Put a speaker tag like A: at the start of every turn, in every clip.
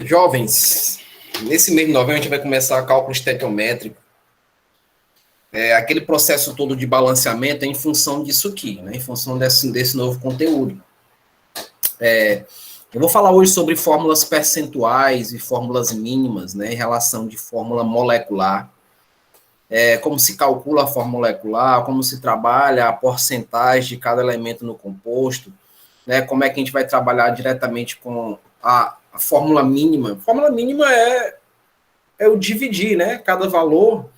A: Jovens, nesse mês de novembro a gente vai começar cálculo estequiométrico. Aquele processo todo de balanceamento é em função disso aqui, né? Em função desse novo conteúdo. Eu vou falar hoje sobre fórmulas percentuais e fórmulas mínimas, né? Em relação de fórmula molecular. Como se calcula a fórmula molecular, como se trabalha a porcentagem de cada elemento no composto, né? Como é que a gente vai trabalhar diretamente com a fórmula mínima. Fórmula mínima é o dividir, né? Cada valor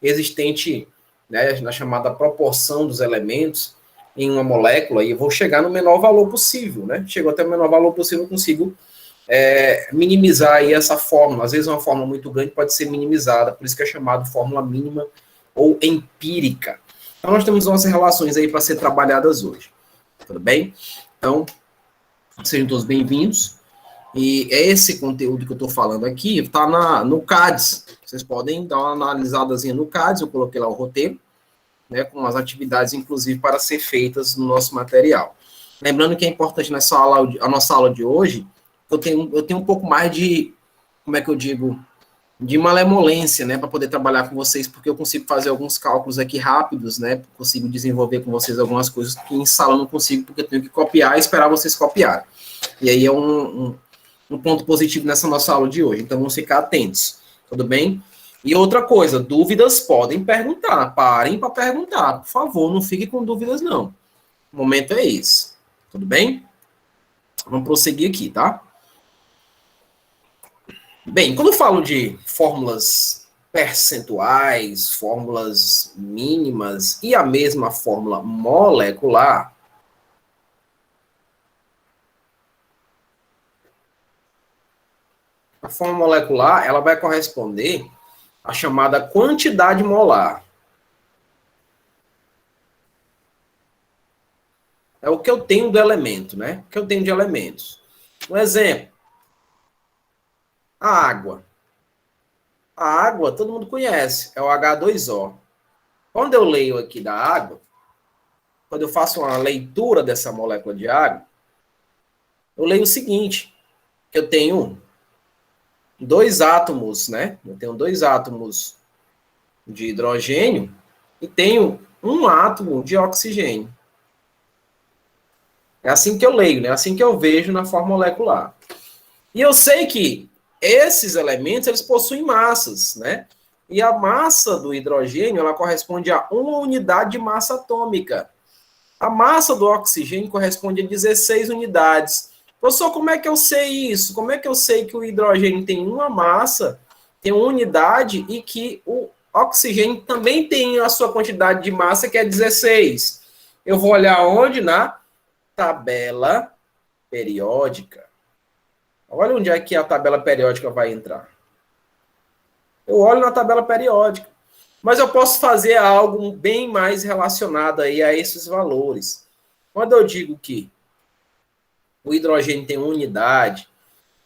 A: existente, né, na chamada proporção dos elementos em uma molécula, e eu vou chegar no menor valor possível, né? Chegou até o menor valor possível, eu consigo minimizar aí essa fórmula. Às vezes uma fórmula muito grande pode ser minimizada, por isso que é chamado fórmula mínima ou empírica. Então nós temos nossas relações aí para ser trabalhadas hoje. Tudo bem? Então, sejam todos bem-vindos. E esse conteúdo que eu estou falando aqui está no CADES. Vocês podem dar uma analisadazinha no CADES, eu coloquei lá o roteiro, né, com as atividades, inclusive, para ser feitas no nosso material. Lembrando que é importante nessa aula, a nossa aula de hoje, eu tenho um pouco mais de, como é que eu digo, de malemolência, né, para poder trabalhar com vocês, porque eu consigo fazer alguns cálculos aqui rápidos, né, consigo desenvolver com vocês algumas coisas que em sala eu não consigo, porque eu tenho que copiar e esperar vocês copiarem. E aí é um ponto positivo nessa nossa aula de hoje, então vamos ficar atentos, tudo bem? E outra coisa, dúvidas podem perguntar, parem para perguntar, por favor, não fiquem com dúvidas não, o momento é esse, tudo bem? Vamos prosseguir aqui, tá? Bem, quando eu falo de fórmulas percentuais, fórmulas mínimas e a mesma fórmula molecular, a fórmula molecular ela vai corresponder à chamada quantidade molar. É o que eu tenho do elemento, né? O que eu tenho de elementos. Um exemplo. A água. A água, todo mundo conhece, é o H2O. Quando eu leio aqui da água, quando eu faço uma leitura dessa molécula de água, eu leio o seguinte, que eu tenho dois átomos, né? Eu tenho dois átomos de hidrogênio e tenho um átomo de oxigênio. É assim que eu leio, né? É assim que eu vejo na forma molecular. E eu sei que esses elementos, eles possuem massas, né? E a massa do hidrogênio, ela corresponde a uma unidade de massa atômica. A massa do oxigênio corresponde a 16 unidades. Professor, como é que eu sei isso? Como é que eu sei que o hidrogênio tem uma massa, tem uma unidade, e que o oxigênio também tem a sua quantidade de massa, que é 16? Eu vou olhar onde? Na tabela periódica. Olha onde é que a tabela periódica vai entrar. Eu olho na tabela periódica. Mas eu posso fazer algo bem mais relacionado aí a esses valores. Quando eu digo que o hidrogênio tem uma unidade,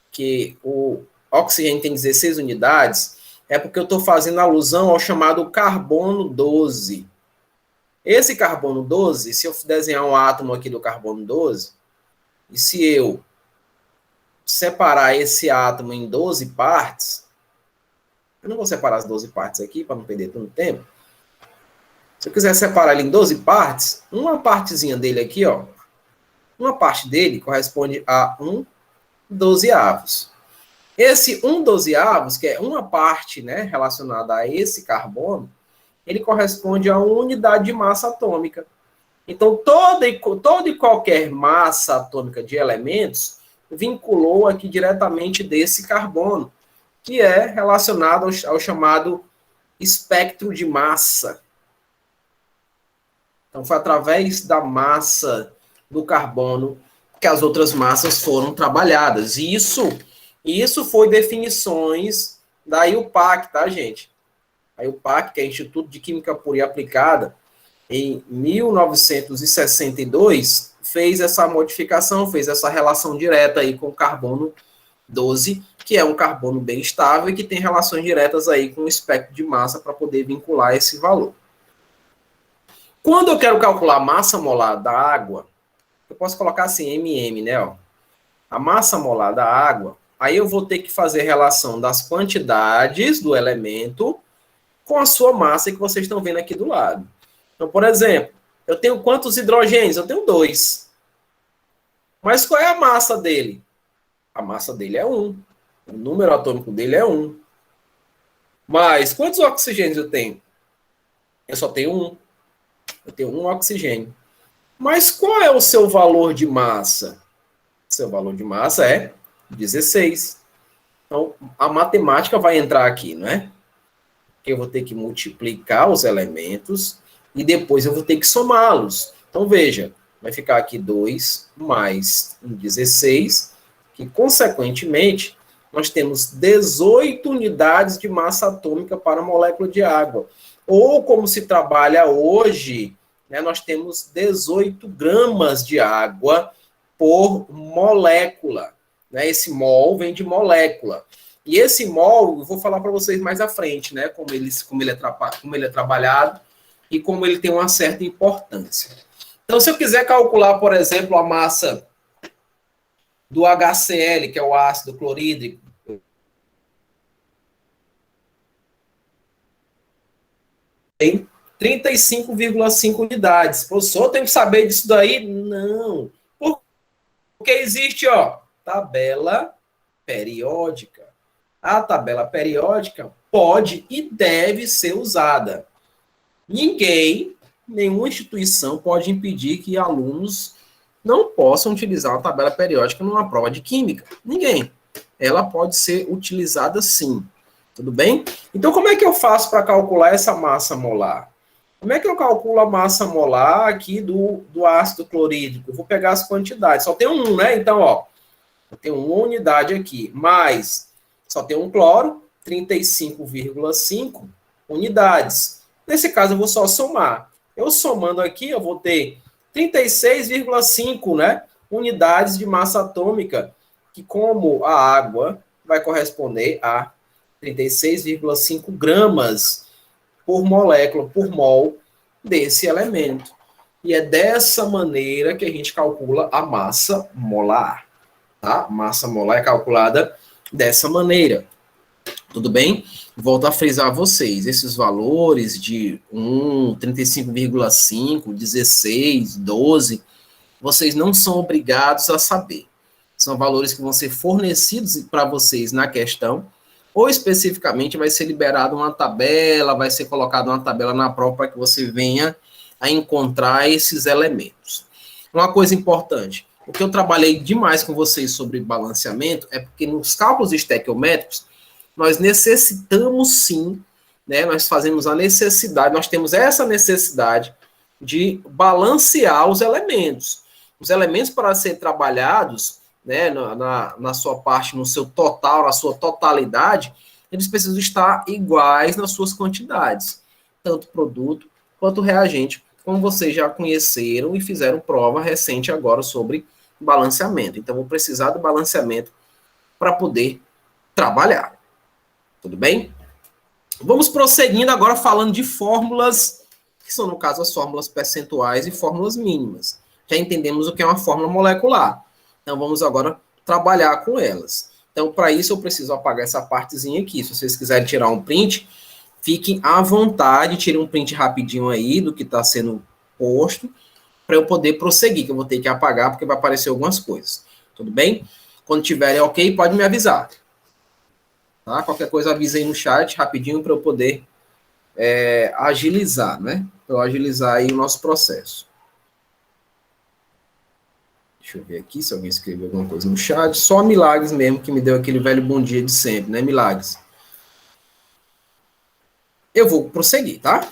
A: que o oxigênio tem 16 unidades, é porque eu estou fazendo alusão ao chamado carbono 12. Esse carbono 12, se eu desenhar um átomo aqui do carbono 12, e se eu separar esse átomo em 12 partes, eu não vou separar as 12 partes aqui para não perder tanto tempo. Se eu quiser separar ele em 12 partes, uma partezinha dele aqui, ó, uma parte dele corresponde a 1/12. Esse 1/12, que é uma parte, né, relacionada a esse carbono, ele corresponde a uma unidade de massa atômica. Então, toda e qualquer massa atômica de elementos vinculou aqui diretamente desse carbono, que é relacionado ao chamado espectro de massa. Então, foi através da massa do carbono que as outras massas foram trabalhadas. E isso foi definições da IUPAC, tá, gente? A IUPAC, que é Instituto de Química Pura e Aplicada, em 1962, fez essa modificação, fez essa relação direta aí com o carbono 12, que é um carbono bem estável e que tem relações diretas aí com o espectro de massa para poder vincular esse valor. Quando eu quero calcular a massa molar da água, eu posso colocar assim, MM, né? Ó. A massa molar da água, Aí eu vou ter que fazer relação das quantidades do elemento com a sua massa que vocês estão vendo aqui do lado. Então, por exemplo, eu tenho quantos hidrogênios? Eu tenho 2. Mas qual é a massa dele? A massa dele é 1. O número atômico dele é 1. Mas quantos oxigênios eu tenho? Eu só tenho 1. Eu tenho 1 oxigênio. Mas qual é o seu valor de massa? Seu valor de massa é 16. Então, a matemática vai entrar aqui, não é? Eu vou ter que multiplicar os elementos e depois eu vou ter que somá-los. Então, veja, vai ficar aqui 2 mais 16, que, consequentemente, nós temos 18 unidades de massa atômica para a molécula de água. Ou, como se trabalha hoje, né, nós temos 18 gramas de água por molécula. Né? Esse mol vem de molécula. E esse mol, eu vou falar para vocês mais à frente, né, como ele é trabalhado e como ele tem uma certa importância. Então, se eu quiser calcular, por exemplo, a massa do HCl, que é o ácido clorídrico, tem 35,5 unidades. Professor, eu tenho que saber disso daí? Não. Porque existe, ó, tabela periódica. A tabela periódica pode e deve ser usada. Nenhuma instituição pode impedir que alunos não possam utilizar a tabela periódica numa prova de química. Ninguém. Ela pode ser utilizada sim. Tudo bem? Então, como é que eu faço para calcular essa massa molar? Como é que eu calculo a massa molar aqui do ácido clorídrico? Eu vou pegar as quantidades. Só tem um, né? Então, ó, eu tenho uma unidade aqui, mais só tem um cloro, 35,5 unidades. Nesse caso, eu vou só somar. Eu somando aqui, eu vou ter 36,5, né, unidades de massa atômica, que como a água vai corresponder a 36,5 gramas por molécula, por mol desse elemento. E é dessa maneira que a gente calcula a massa molar. Tá? Massa molar é calculada dessa maneira. Tudo bem? Volto a frisar a vocês, esses valores de 1, 35,5, 16, 12, vocês não são obrigados a saber. São valores que vão ser fornecidos para vocês na questão, ou especificamente vai ser liberada uma tabela, vai ser colocada uma tabela na prova para que você venha a encontrar esses elementos. Uma coisa importante, o que eu trabalhei demais com vocês sobre balanceamento é porque nos cálculos estequiométricos, nós necessitamos sim, né, nós fazemos a necessidade, nós temos essa necessidade de balancear os elementos. Os elementos para ser trabalhados, né, na sua parte, no seu total, na sua totalidade, eles precisam estar iguais nas suas quantidades, tanto produto quanto reagente, como vocês já conheceram e fizeram prova recente agora sobre balanceamento. Então, vou precisar do balanceamento para poder trabalhar. Tudo bem? Vamos prosseguindo agora falando de fórmulas, que são, no caso, as fórmulas percentuais e fórmulas mínimas. Já entendemos o que é uma fórmula molecular. Então, vamos agora trabalhar com elas. Então, para isso, eu preciso apagar essa partezinha aqui. Se vocês quiserem tirar um print, fiquem à vontade, tirem um print rapidinho aí do que está sendo posto, para eu poder prosseguir, que eu vou ter que apagar, porque vai aparecer algumas coisas. Tudo bem? Quando tiverem ok, pode me avisar. Tá? Qualquer coisa avisa aí no chat rapidinho para eu poder agilizar, né? Para eu agilizar aí o nosso processo. Deixa eu ver aqui se alguém escreveu alguma coisa no chat. Só Milagres mesmo que me deu aquele velho bom dia de sempre, né, Milagres? Eu vou prosseguir, tá?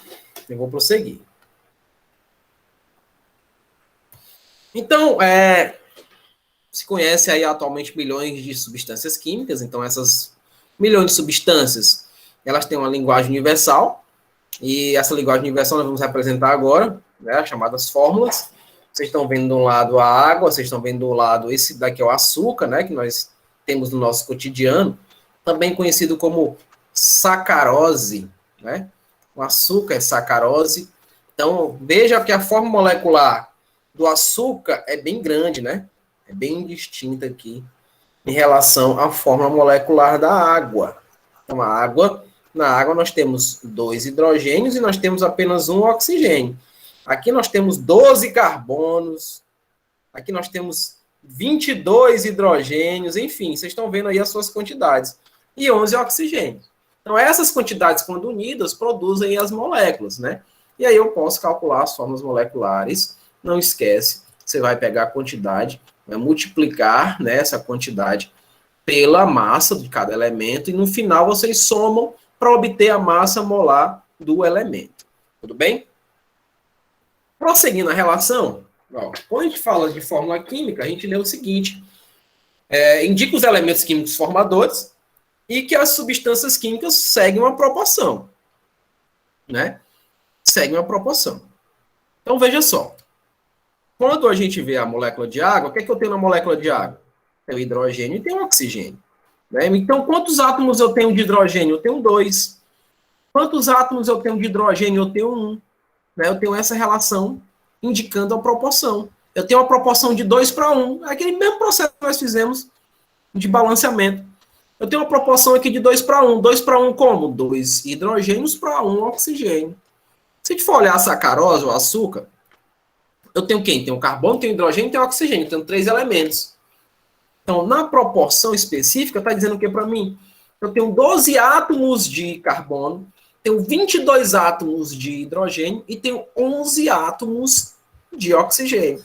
A: Eu vou prosseguir. Então, se conhece aí atualmente milhões de substâncias químicas, então essas milhões de substâncias, elas têm uma linguagem universal, e essa linguagem universal nós vamos representar agora, né, chamadas fórmulas. Vocês estão vendo de um lado a água, vocês estão vendo do lado, esse daqui é o açúcar, né, que nós temos no nosso cotidiano, também conhecido como sacarose, né? O açúcar é sacarose. Então, veja que a forma molecular do açúcar é bem grande, né? É bem distinta aqui em relação à fórmula molecular da água. Então, na água nós temos 2 hidrogênios e nós temos apenas um oxigênio. Aqui nós temos 12 carbonos, aqui nós temos 22 hidrogênios, enfim, vocês estão vendo aí as suas quantidades. E 11 oxigênios. Então, essas quantidades, quando unidas, produzem as moléculas, né? E aí eu posso calcular as fórmulas moleculares. Não esquece, você vai pegar a quantidade, vai multiplicar, né, essa quantidade pela massa de cada elemento e no final vocês somam para obter a massa molar do elemento. Tudo bem? Prosseguindo a relação, ó, quando a gente fala de fórmula química, a gente lê o seguinte, indica os elementos químicos formadores e que as substâncias químicas seguem uma proporção, né? Seguem uma proporção. Então, veja só. Quando a gente vê a molécula de água, o que é que eu tenho na molécula de água? Tem o hidrogênio e tem o oxigênio. Né? Então, quantos átomos eu tenho de hidrogênio? Eu tenho 2. Quantos átomos eu tenho de hidrogênio? Eu tenho 1. Né? Eu tenho essa relação indicando a proporção. Eu tenho uma proporção de 2 para 1. É aquele mesmo processo que nós fizemos de balanceamento. Eu tenho uma proporção aqui de 2 para 1. 2 para 1 como? 2 hidrogênios para 1 oxigênio. Se a gente for olhar a sacarose, o açúcar, eu tenho quem? Tenho carbono, tenho hidrogênio e tenho oxigênio. Tenho 3 elementos. Então, na proporção específica, está dizendo o que para mim? Eu tenho 12 átomos de carbono, tenho 22 átomos de hidrogênio e tenho 11 átomos de oxigênio.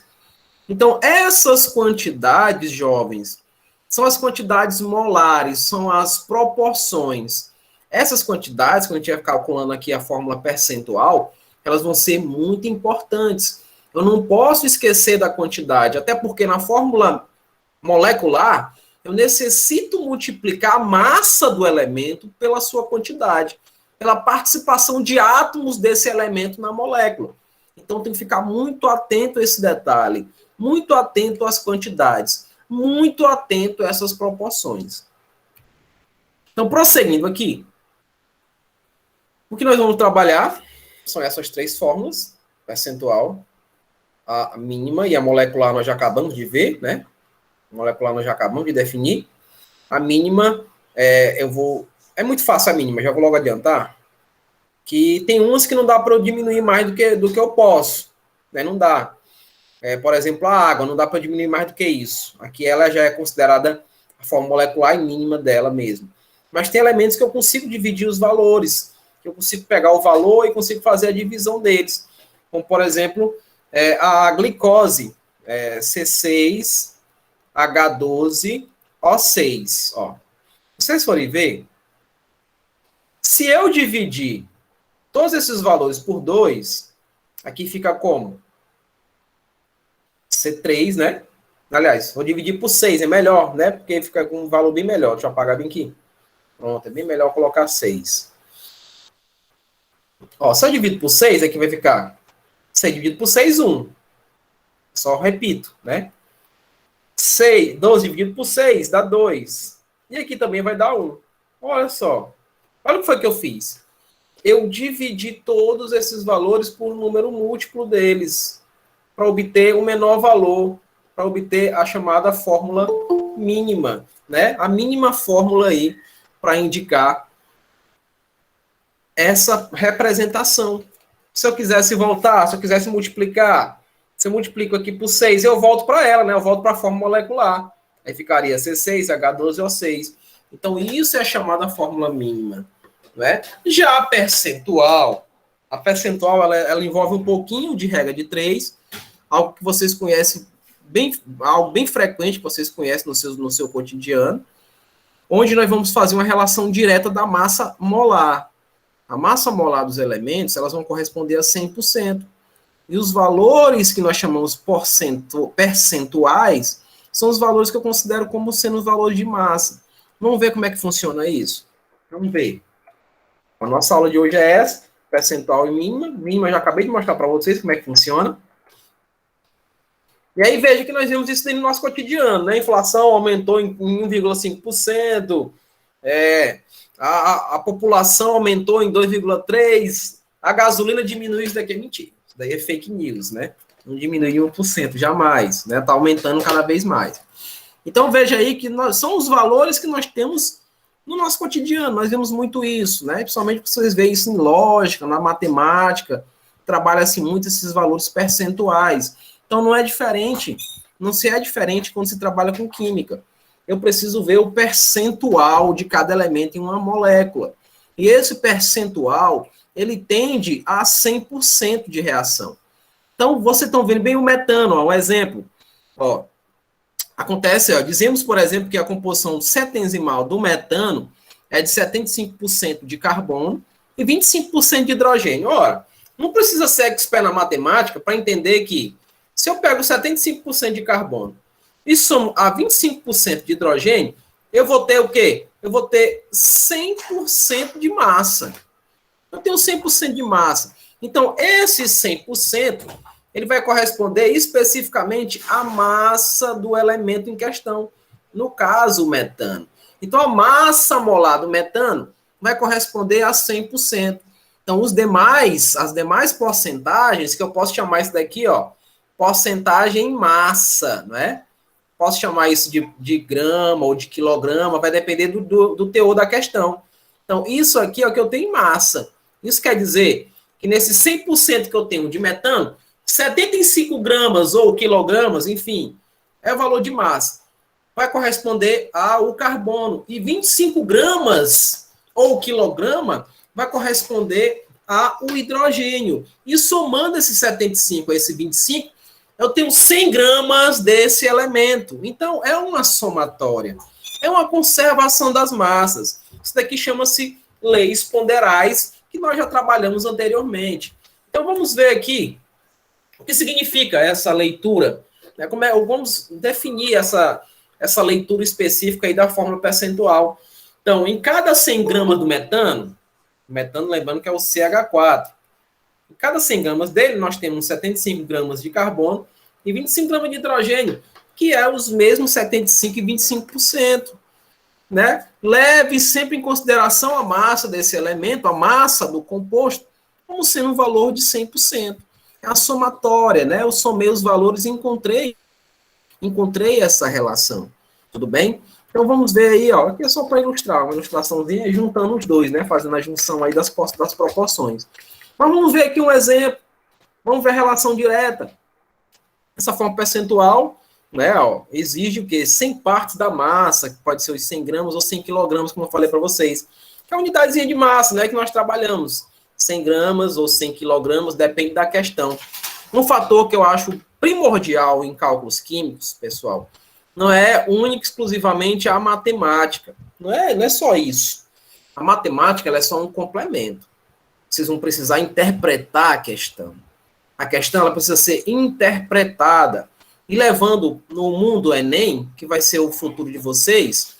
A: Então, essas quantidades, jovens, são as quantidades molares, são as proporções. Essas quantidades, quando a gente vai calculando aqui a fórmula percentual, elas vão ser muito importantes. Eu não posso esquecer da quantidade, até porque na fórmula molecular, eu necessito multiplicar a massa do elemento pela sua quantidade, pela participação de átomos desse elemento na molécula. Então, tem que ficar muito atento a esse detalhe, muito atento às quantidades, muito atento a essas proporções. Então, prosseguindo aqui, o que nós vamos trabalhar são essas 3 fórmulas, percentual, a mínima e a molecular nós já acabamos de ver, né? A molecular nós já acabamos de definir. A mínima, é muito fácil a mínima, já vou logo adiantar, que tem umas que não dá para eu diminuir mais do que eu posso, né? Não dá. Por exemplo, a água, não dá para diminuir mais do que isso. Aqui ela já é considerada a forma molecular e mínima dela mesmo. Mas tem elementos que eu consigo dividir os valores, que eu consigo pegar o valor e consigo fazer a divisão deles. Como, por exemplo, a glicose, C6H12O6. Ó. Vocês forem ver, se eu dividir todos esses valores por 2, aqui fica como? C3, né? Aliás, vou dividir por 6, é melhor, né? Porque fica com um valor bem melhor. Deixa eu apagar bem aqui. Pronto, é bem melhor colocar 6. Ó, se eu divido por 6, aqui vai ficar 6 dividido por 6, 1. Só repito, né? 12 dividido por 6 dá 2. E aqui também vai dar 1. Olha só. Olha o que foi que eu fiz. Eu dividi todos esses valores por um número múltiplo deles, para obter o menor valor, para obter a chamada fórmula mínima, né? A mínima fórmula aí para indicar essa representação. Se eu quisesse voltar, se eu quisesse multiplicar, se eu multiplico aqui por 6, eu volto para ela, né? Eu volto para a fórmula molecular. Aí ficaria C6H12O6. Então, isso é a chamada fórmula mínima, né? Já a percentual ela envolve um pouquinho de regra de 3, algo que vocês conhecem, algo bem frequente que vocês conhecem no seu cotidiano, onde nós vamos fazer uma relação direta da massa molar. A massa molar dos elementos, elas vão corresponder a 100%. E os valores que nós chamamos percentuais são os valores que eu considero como sendo os valores de massa. Vamos ver como é que funciona isso? Vamos ver. A nossa aula de hoje é essa, percentual e mínima. Mínima eu já acabei de mostrar para vocês como é que funciona. E aí veja que nós vemos isso no nosso cotidiano, né? A inflação aumentou em 1,5%, a população aumentou em 2,3%, a gasolina diminuiu, isso daqui é mentira. Isso daí é fake news, né? Não diminuiu 1%, jamais, né? Está aumentando cada vez mais. Então, veja aí que são os valores que nós temos no nosso cotidiano. Nós vemos muito isso, né? Principalmente porque vocês veem isso em lógica, na matemática, trabalha-se muito esses valores percentuais. Então, não é diferente, não se é diferente quando se trabalha com química. Eu preciso ver o percentual de cada elemento em uma molécula. E esse percentual, ele tende a 100% de reação. Então, vocês estão vendo bem o metano, ó, um exemplo. Ó, acontece, ó, dizemos, por exemplo, que a composição cetenzimal do metano é de 75% de carbono e 25% de hidrogênio. Ora, não precisa ser expert na matemática para entender que se eu pego 75% de carbono e somo a 25% de hidrogênio, eu vou ter o quê? Eu vou ter 100% de massa. Eu tenho 100% de massa. Então, esse 100%, ele vai corresponder especificamente à massa do elemento em questão. No caso, o metano. Então, a massa molar do metano vai corresponder a 100%. Então, as demais porcentagens, que eu posso chamar isso daqui, ó, porcentagem em massa, não é? Posso chamar isso de grama ou de quilograma, vai depender do teor da questão. Então, isso aqui é o que eu tenho em massa. Isso quer dizer que nesse 100% que eu tenho de metano, 75 gramas ou quilogramas, enfim, é o valor de massa. Vai corresponder ao carbono. E 25 gramas ou quilograma vai corresponder ao hidrogênio. E somando esse 75 a esse 25, eu tenho 100 gramas desse elemento. Então, é uma somatória. É uma conservação das massas. Isso daqui chama-se leis ponderais, que nós já trabalhamos anteriormente. Então, vamos ver aqui o que significa essa leitura. Vamos definir essa leitura específica aí da fórmula percentual. Então, em cada 100 gramas do metano, lembrando que é o CH4, em cada 100 gramas dele, nós temos 75 gramas de carbono e 25 gramas de hidrogênio, que é os mesmos 75% e 25%. Né? Leve sempre em consideração a massa desse elemento, a massa do composto, como sendo um valor de 100%. É a somatória, né? Eu somei os valores e encontrei essa relação. Tudo bem? Então vamos ver aí, ó, aqui é só para ilustrar, uma ilustraçãozinha juntando os dois, né? Fazendo a junção aí das proporções. Mas vamos ver aqui um exemplo. Vamos ver a relação direta. Essa forma percentual, né, ó, exige o quê? 100 partes da massa, que pode ser os 100 gramas ou 100 quilogramas, como eu falei para vocês. Que é a unidadezinha de massa, né, que nós trabalhamos. 100 gramas ou 100 quilogramas, depende da questão. Um fator que eu acho primordial em cálculos químicos, pessoal, não é único exclusivamente a matemática. Não é só isso. A matemática ela é só um complemento. Vocês vão precisar interpretar a questão. A questão ela precisa ser interpretada. E levando no mundo Enem, que vai ser o futuro de vocês,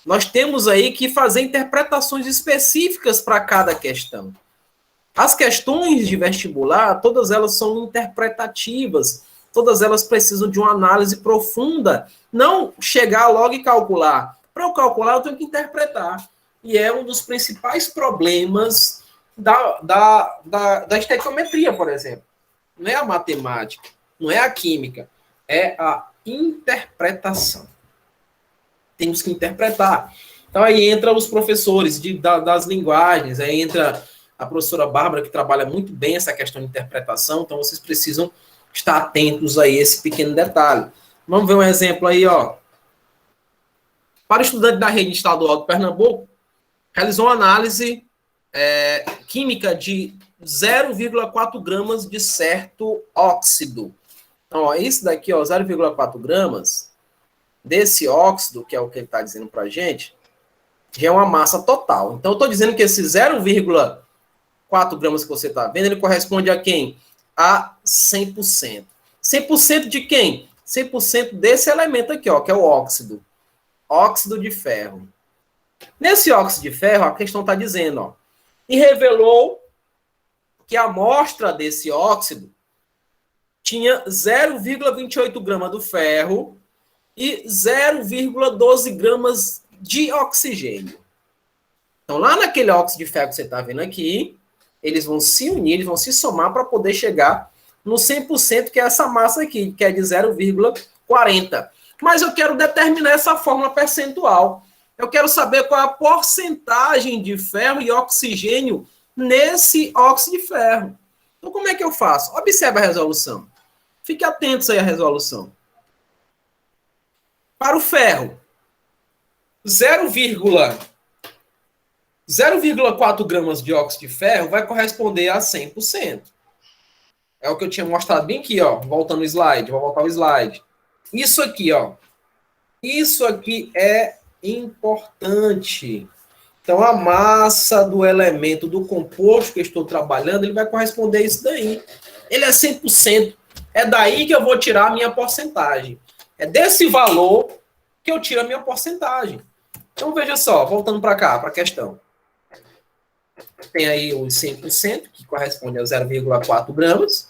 A: nós temos aí que fazer interpretações específicas para cada questão. As questões de vestibular, todas elas são interpretativas, todas elas precisam de uma análise profunda, não chegar logo e calcular. Para eu calcular, eu tenho que interpretar. E é um dos principais problemas da estequiometria, por exemplo. Não é a matemática, não é a química, é a interpretação. Temos que interpretar. Então, aí entra os professores das linguagens, aí entra a professora Bárbara, que trabalha muito bem essa questão de interpretação, então vocês precisam estar atentos a esse pequeno detalhe. Vamos ver um exemplo aí, ó. Para o estudante da rede estadual de Pernambuco, realizou uma análise química de 0,4 gramas de certo óxido. Então, ó, isso daqui, ó, 0,4 gramas desse óxido, que é o que ele está dizendo para a gente, já é uma massa total. Então, eu estou dizendo que esse 0,4 gramas que você está vendo, ele corresponde a quem? A 100%. 100% de quem? 100% desse elemento aqui, ó, que é o óxido. Óxido de ferro. Nesse óxido de ferro, a questão está dizendo, ó, e revelou que a amostra desse óxido tinha 0,28 gramas do ferro e 0,12 gramas de oxigênio. Então, lá naquele óxido de ferro que você está vendo aqui, eles vão se unir, eles vão se somar para poder chegar no 100%, que é essa massa aqui, que é de 0,40. Mas eu quero determinar essa fórmula percentual. Eu quero saber qual é a porcentagem de ferro e oxigênio nesse óxido de ferro. Então, como é que eu faço? Observe a resolução. Fique atentos aí à resolução. Para o ferro, 0,4 gramas de óxido de ferro vai corresponder a 100%. É o que eu tinha mostrado bem aqui, ó. Voltando o slide, vou voltar o slide. Isso aqui, ó. Isso aqui é importante. Então, a massa do elemento, do composto que eu estou trabalhando, ele vai corresponder a isso daí. Ele é 100%. É daí que eu vou tirar a minha porcentagem. É desse valor que eu tiro a minha porcentagem. Então, veja só, voltando para cá, para a questão. Tem aí os 100%, que corresponde a 0,4 gramas.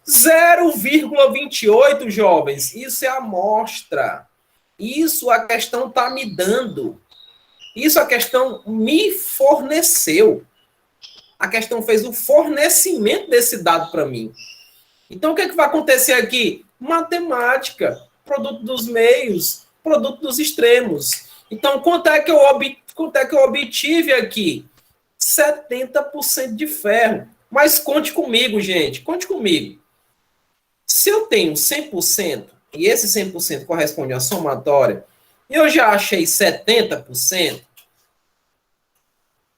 A: 0,28, jovens, isso é a amostra. Isso a questão está me dando. Isso a questão me forneceu. A questão fez o fornecimento desse dado para mim. Então, o que é que vai acontecer aqui? Matemática, produto dos meios, produto dos extremos. Então, quanto é que eu obtive aqui? 70% de ferro. Mas conte comigo, gente. Conte comigo. Se eu tenho 100%, e esse 100% corresponde à somatória, e eu já achei 70%,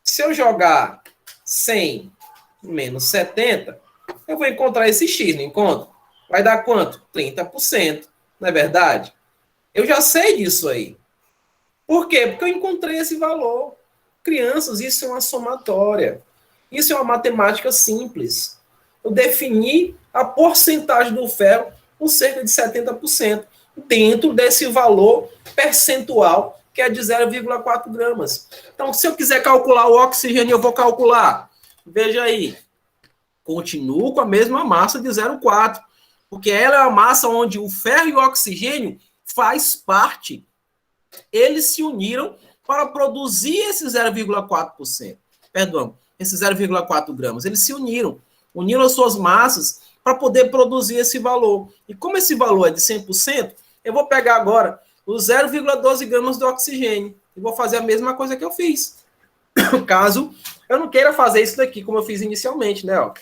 A: se eu jogar 100 menos 70, eu vou encontrar esse X, não encontro? Vai dar quanto? 30%, não é verdade? Eu já sei disso aí. Por quê? Porque eu encontrei esse valor. Crianças, isso é uma somatória. Isso é uma matemática simples. Eu defini a porcentagem do ferro por cerca de 70% dentro desse valor percentual que é de 0,4 gramas. Então, se eu quiser calcular o oxigênio, eu vou calcular. Veja aí. Continuo com a mesma massa de 0,4, porque ela é a massa onde o ferro e o oxigênio faz parte. Eles se uniram para produzir esse 0,4%. Perdão, esse 0,4 gramas. Eles se uniram as suas massas para poder produzir esse valor. E como esse valor é de 100%, eu vou pegar agora os 0,12 gramas de oxigênio e vou fazer a mesma coisa que eu fiz. Caso eu não queira fazer isso daqui como eu fiz inicialmente, né? Ó,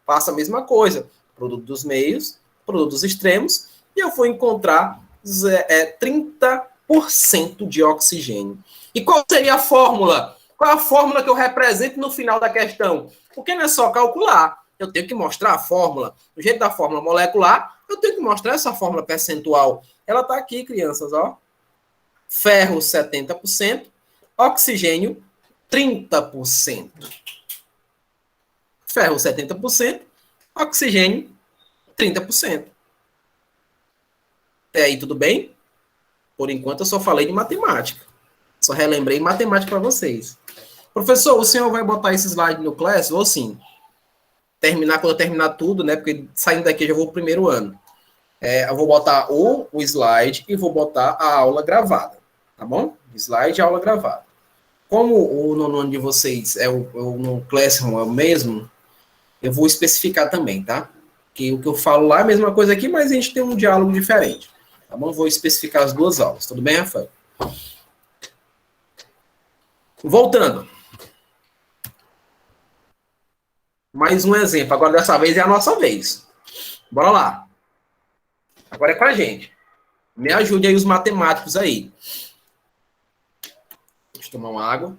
A: faço a mesma coisa. Produto dos meios, produto dos extremos, e eu vou encontrar 30% de oxigênio. E qual seria a fórmula? Qual é a fórmula que eu represento no final da questão? Porque não é só calcular. Eu tenho que mostrar a fórmula. Do jeito da fórmula molecular, eu tenho que mostrar essa fórmula percentual. Ela está aqui, crianças, ó. Ferro, 70%. Oxigênio, 30%. Ferro, 70%. Oxigênio, 30%. Até aí, tudo bem? Por enquanto, eu só falei de matemática. Só relembrei matemática para vocês. Professor, o senhor vai botar esse slide no Class? Ou sim. Quando eu terminar tudo, né? Porque saindo daqui eu já vou pro primeiro ano. Eu vou botar o slide e vou botar a aula gravada. Tá bom? Slide e aula gravada. Como o nono ano de vocês no Classroom é o mesmo, eu vou especificar também, tá? Que o que eu falo lá é a mesma coisa aqui, mas a gente tem um diálogo diferente. Tá bom? Vou especificar as duas aulas. Tudo bem, Rafael? Voltando. Mais um exemplo. Agora, dessa vez, é a nossa vez. Bora lá. Agora é com a gente. Me ajude aí os matemáticos aí. Deixa eu tomar uma água.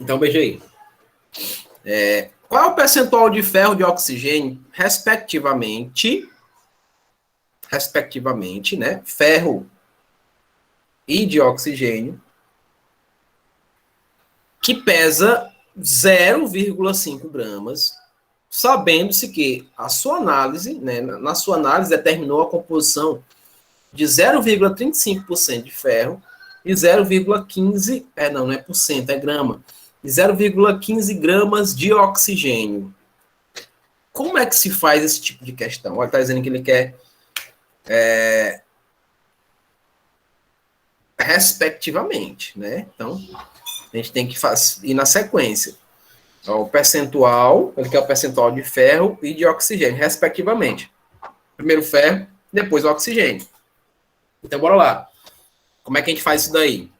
A: Então, veja aí. Qual é o percentual de ferro e de oxigênio, respectivamente, né? Ferro e de oxigênio, que pesa 0,5 gramas, sabendo-se que a sua análise, né, na sua análise, determinou a composição de 0,35% de ferro e 0,15, não é por cento, é grama, e 0,15 gramas de oxigênio. Como é que se faz esse tipo de questão? Olha, está dizendo que ele quer respectivamente, né? Então, a gente tem que ir na sequência. Ó, o percentual, ele quer o percentual de ferro e de oxigênio, respectivamente. Primeiro ferro, depois o oxigênio. Então, bora lá. Como é que a gente faz isso daí?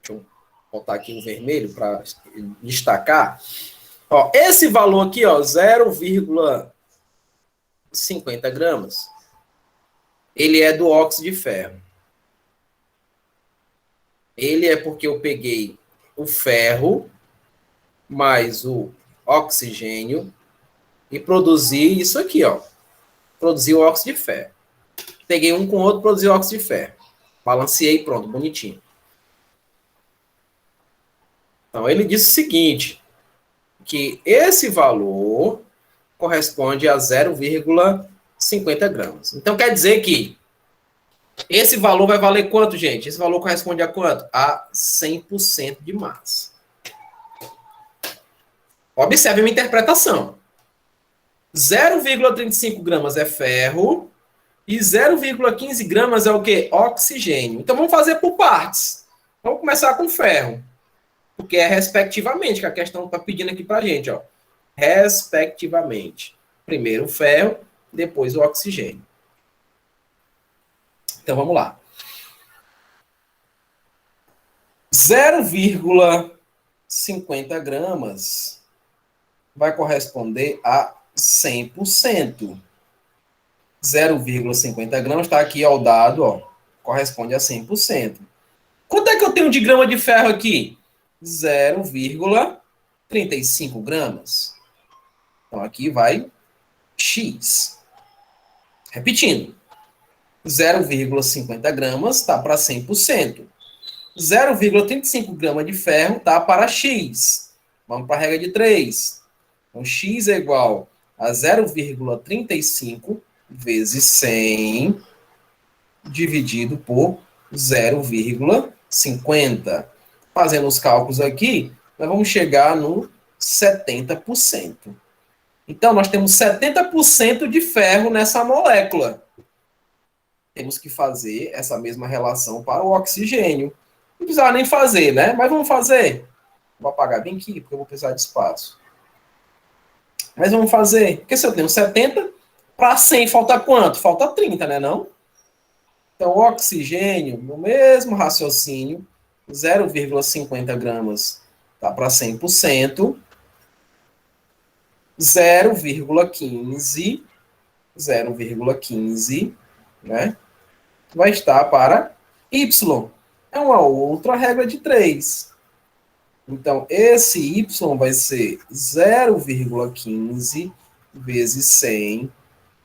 A: Deixa eu botar aqui o vermelho para destacar. Ó, esse valor aqui, ó, 0,50 gramas, ele é do óxido de ferro. Ele é porque eu peguei o ferro mais o oxigênio e produzi isso aqui, ó. Produzi o óxido de ferro. Peguei um com o outro, produzi o óxido de ferro. Balanceei, pronto, bonitinho. Então, ele disse o seguinte, que esse valor corresponde a 0,50 gramas. Então, quer dizer que esse valor vai valer quanto, gente? Esse valor corresponde a quanto? A 100% de massa. Observe a minha interpretação. 0,35 gramas é ferro e 0,15 gramas é o quê? Oxigênio. Então, vamos fazer por partes. Vamos começar com ferro, porque é respectivamente que a questão está pedindo aqui para a gente, ó. Respectivamente. Primeiro o ferro, depois o oxigênio. Então, vamos lá. 0,50 gramas vai corresponder a 100%. 0,50 gramas está aqui ao dado, ó, corresponde a 100%. Quanto é que eu tenho de grama de ferro aqui? 0,35 gramas. Então, aqui vai X. Repetindo. 0,50 gramas está para 100%. 0,35 gramas de ferro está para X. Vamos para a regra de 3. Então, X é igual a 0,35 vezes 100 dividido por 0,50. Fazendo os cálculos aqui, nós vamos chegar no 70%. Então, nós temos 70% de ferro nessa molécula. Temos que fazer essa mesma relação para o oxigênio. Não precisava nem fazer, né? Mas vamos fazer. Vou apagar bem aqui, porque eu vou precisar de espaço. Mas vamos fazer. Porque se eu tenho 70, para 100 falta quanto? Falta 30, né não? Então, o oxigênio, no mesmo raciocínio, 0,50 gramas está para 100%. 0,15, né? Vai estar para Y. É uma outra regra de 3. Então, esse Y vai ser 0,15 vezes 100,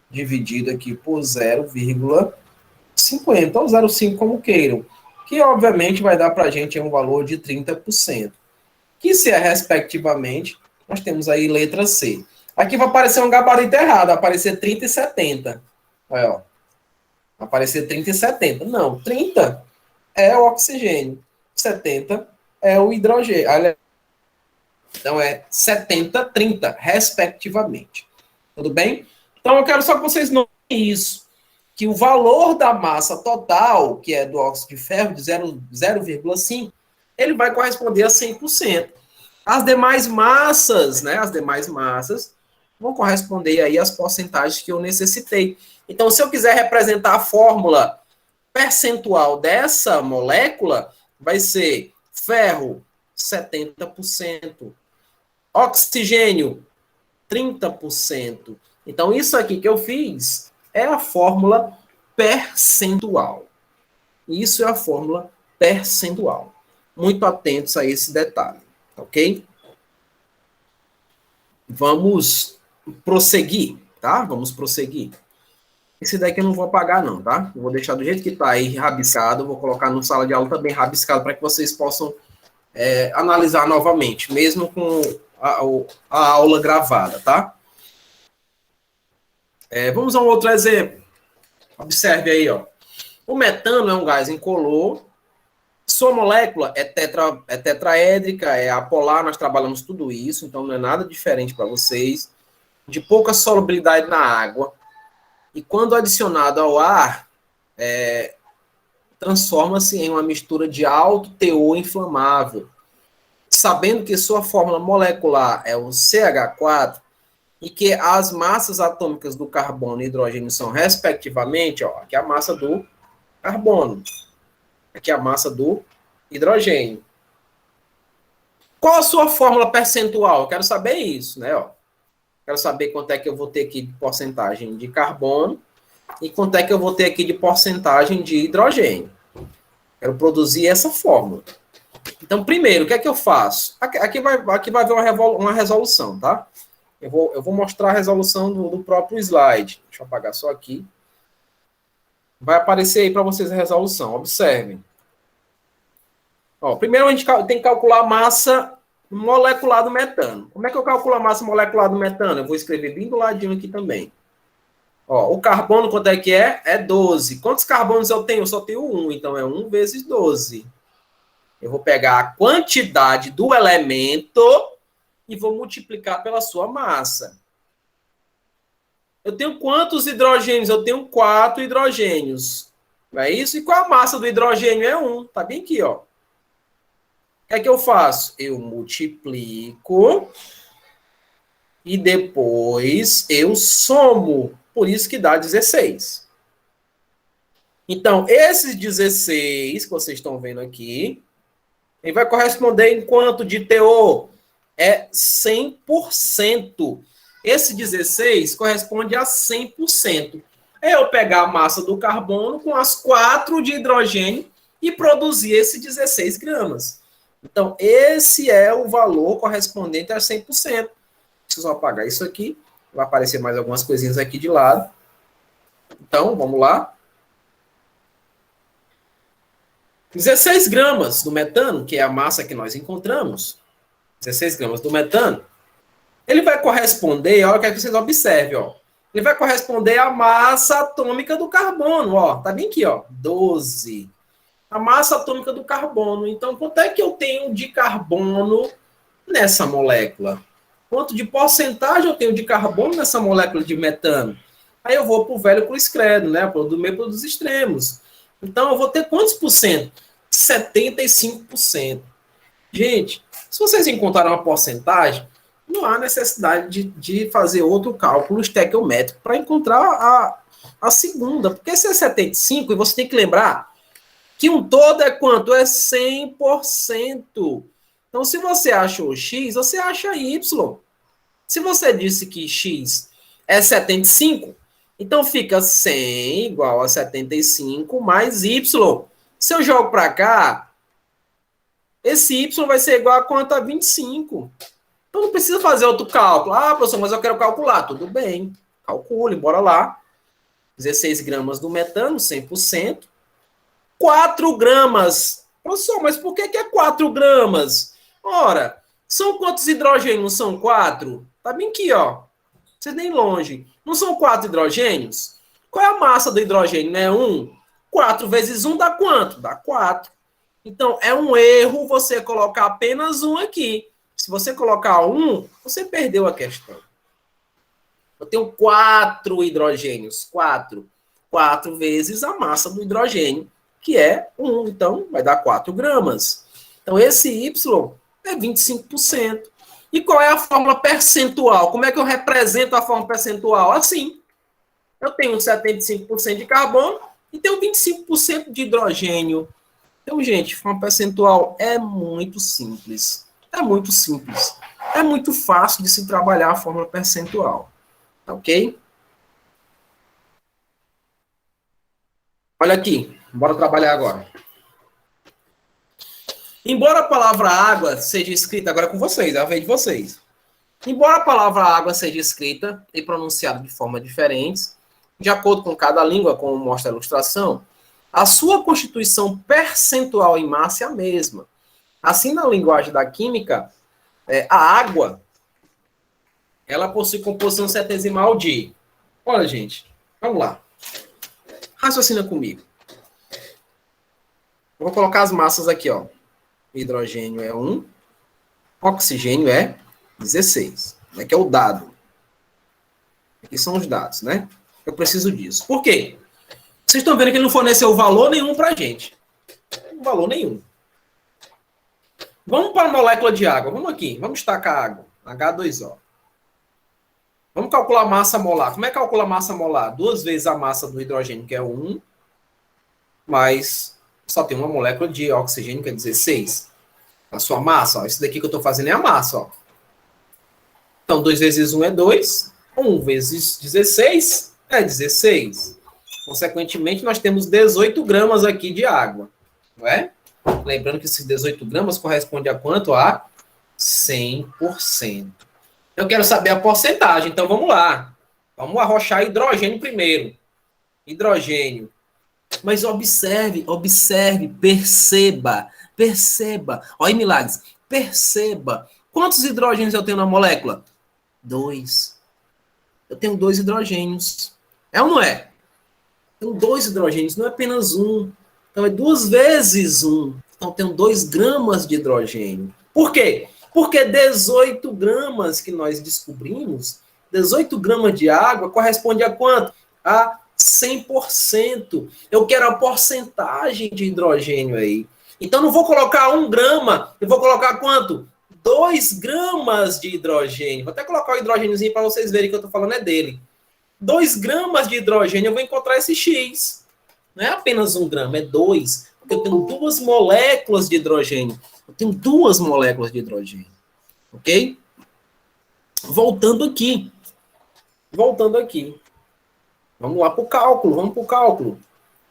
A: dividido aqui por 0,50, ou 0,5 como queiram, que obviamente vai dar para a gente um valor de 30%, que se é respectivamente, nós temos aí letra C. Aqui vai aparecer um gabarito errado, vai aparecer 30 e 70. Olha, ó. Vai aparecer 30 e 70. Não, 30 é o oxigênio, 70 é o hidrogênio. Então é 70, 30, respectivamente. Tudo bem? Então eu quero só que vocês notem isso, que o valor da massa total, que é do óxido de ferro, de 0,5, ele vai corresponder a 100%. As demais massas, né, as demais massas vão corresponder aí às porcentagens que eu necessitei. Então, se eu quiser representar a fórmula percentual dessa molécula, vai ser ferro, 70%, oxigênio, 30%. Então, isso aqui que eu fiz é a fórmula percentual. Isso é a fórmula percentual. Muito atentos a esse detalhe, ok? Vamos prosseguir, tá? Vamos prosseguir. Esse daqui eu não vou apagar, não, tá? Eu vou deixar do jeito que tá aí, rabiscado. Vou colocar no sala de aula também rabiscado para que vocês possam analisar novamente, mesmo com a aula gravada, tá? Vamos a um outro exemplo. Observe aí, ó. O metano é um gás incolor. Sua molécula é tetraédrica, é apolar, nós trabalhamos tudo isso, então não é nada diferente para vocês. De pouca solubilidade na água. E quando adicionado ao ar, transforma-se em uma mistura de alto teor inflamável. sabendo que sua fórmula molecular é o CH4 e que as massas atômicas do carbono e hidrogênio são, respectivamente, ó, aqui é a massa do carbono, aqui é a massa do hidrogênio. Qual a sua fórmula percentual? Eu quero saber isso, né? Ó. Quero saber quanto é que eu vou ter aqui de porcentagem de carbono e quanto é que eu vou ter aqui de porcentagem de hidrogênio. Quero produzir essa fórmula. Então, primeiro, o que é que eu faço? Aqui vai haver uma resolução, tá? Eu vou mostrar a resolução do próprio slide. Deixa eu apagar só aqui. Vai aparecer aí para vocês a resolução. Observem. Ó, primeiro, a gente tem que calcular a massa molecular do metano. Como é que eu calculo a massa molecular do metano? Eu vou escrever bem do ladinho aqui também. Ó, o carbono, quanto é que é? É 12. Quantos carbonos eu tenho? Eu só tenho 1, então é 1 vezes 12. Eu vou pegar a quantidade do elemento e vou multiplicar pela sua massa. Eu tenho quantos hidrogênios? Eu tenho 4 hidrogênios. Não é isso? E qual a massa do hidrogênio? É 1. Tá bem aqui, ó. O que é que eu faço? Eu multiplico e depois eu somo. Por isso que dá 16. Então, esses 16 que vocês estão vendo aqui, ele vai corresponder em quanto de teor? É 100%. Esse 16 corresponde a 100%. É eu pegar a massa do carbono com as 4 de hidrogênio e produzir esse 16 gramas. Então, esse é o valor correspondente a 100%. Deixa eu apagar isso aqui. Vai aparecer mais algumas coisinhas aqui de lado. Então, vamos lá. 16 gramas do metano, que é a massa que nós encontramos, 16 gramas do metano, ele vai corresponder, olha o que é que vocês observem, ó. Ele vai corresponder à massa atômica do carbono, ó. Tá bem aqui, ó, 12. A massa atômica do carbono. Então, quanto é que eu tenho de carbono nessa molécula? Quanto de porcentagem eu tenho de carbono nessa molécula de metano? Aí eu vou para o velho cruz credo, né? Do meio para os extremos. Então, eu vou ter quantos por cento? 75%. Gente, se vocês encontraram uma porcentagem, não há necessidade de fazer outro cálculo estequiométrico para encontrar a segunda. Porque se é 75%, e você tem que lembrar que um todo é quanto? É 100%. Então, se você achou X, você acha Y. Se você disse que X é 75, então fica 100 igual a 75 mais Y. Se eu jogo para cá, esse Y vai ser igual a quanto? A 25. Então não precisa fazer outro cálculo. Ah, professor, mas eu quero calcular. Tudo bem, calcule, bora lá. 16 gramas do metano, 100%. 4 gramas. Professor, mas por que é 4 gramas? Ora, são quantos hidrogênios? São 4? Tá bem aqui, ó. Vocês nem longe. Não são 4 hidrogênios? Qual é a massa do hidrogênio? Não é 1? 4 vezes 1 dá quanto? Dá 4. Então, é um erro você colocar apenas 1 aqui. Se você colocar 1, você perdeu a questão. Eu tenho 4 hidrogênios. 4. 4 vezes a massa do hidrogênio, que é 1. Então, vai dar 4 gramas. Então, esse Y é 25%. E qual é a fórmula percentual? Como é que eu represento a fórmula percentual? Assim, eu tenho 75% de carbono e tenho 25% de hidrogênio. Então, gente, fórmula percentual é muito simples. É muito simples. É muito fácil de se trabalhar a fórmula percentual. Ok? Olha aqui, bora trabalhar agora. Embora a palavra água seja escrita, agora com vocês, é a vez de vocês. Embora a palavra água seja escrita e pronunciada de formas diferentes, de acordo com cada língua, como mostra a ilustração, a sua constituição percentual em massa é a mesma. Assim, na linguagem da química, a água, ela possui composição centesimal de... Olha, gente, vamos lá. Raciocina comigo. Eu vou colocar as massas aqui, ó. Hidrogênio é 1, oxigênio é 16. Aqui é o dado. Aqui são os dados, né? Eu preciso disso. Por quê? Vocês estão vendo que ele não forneceu valor nenhum para a gente. Valor nenhum. Vamos para a molécula de água. Vamos aqui. Vamos destacar a água. H2O. Vamos calcular a massa molar. Como é que calcula a massa molar? 2 vezes a massa do hidrogênio, que é 1, mas só tem uma molécula de oxigênio, que é 16. A sua massa, ó. Isso daqui que eu estou fazendo é a massa, ó. Então, 2 vezes 1 é 2. 1 vezes 16 é 16. Consequentemente, nós temos 18 gramas aqui de água. Não é? Lembrando que esses 18 gramas corresponde a quanto? A 100%. Eu quero saber a porcentagem, então vamos lá. Vamos arrochar hidrogênio primeiro. Hidrogênio. Mas observe, perceba. Olha, Milagres, perceba. Quantos hidrogênios eu tenho na molécula? 2. Eu tenho 2 hidrogênios. É ou não é? Tenho 2 hidrogênios, não é apenas um. Então é 2 vezes 1. Então eu tenho 2 gramas de hidrogênio. Por quê? Porque 18 gramas que nós descobrimos, 18 gramas de água corresponde a quanto? A 100%. Eu quero a porcentagem de hidrogênio aí. Então não vou colocar 1 grama, eu vou colocar quanto? 2 gramas de hidrogênio. Vou até colocar o hidrogêniozinho para vocês verem que eu estou falando é dele. 2 gramas de hidrogênio, eu vou encontrar esse X. Não é apenas 1 grama, é 2. Porque eu tenho 2 moléculas de hidrogênio. Eu tenho 2 moléculas de hidrogênio. Ok? Voltando aqui. Vamos lá para o cálculo.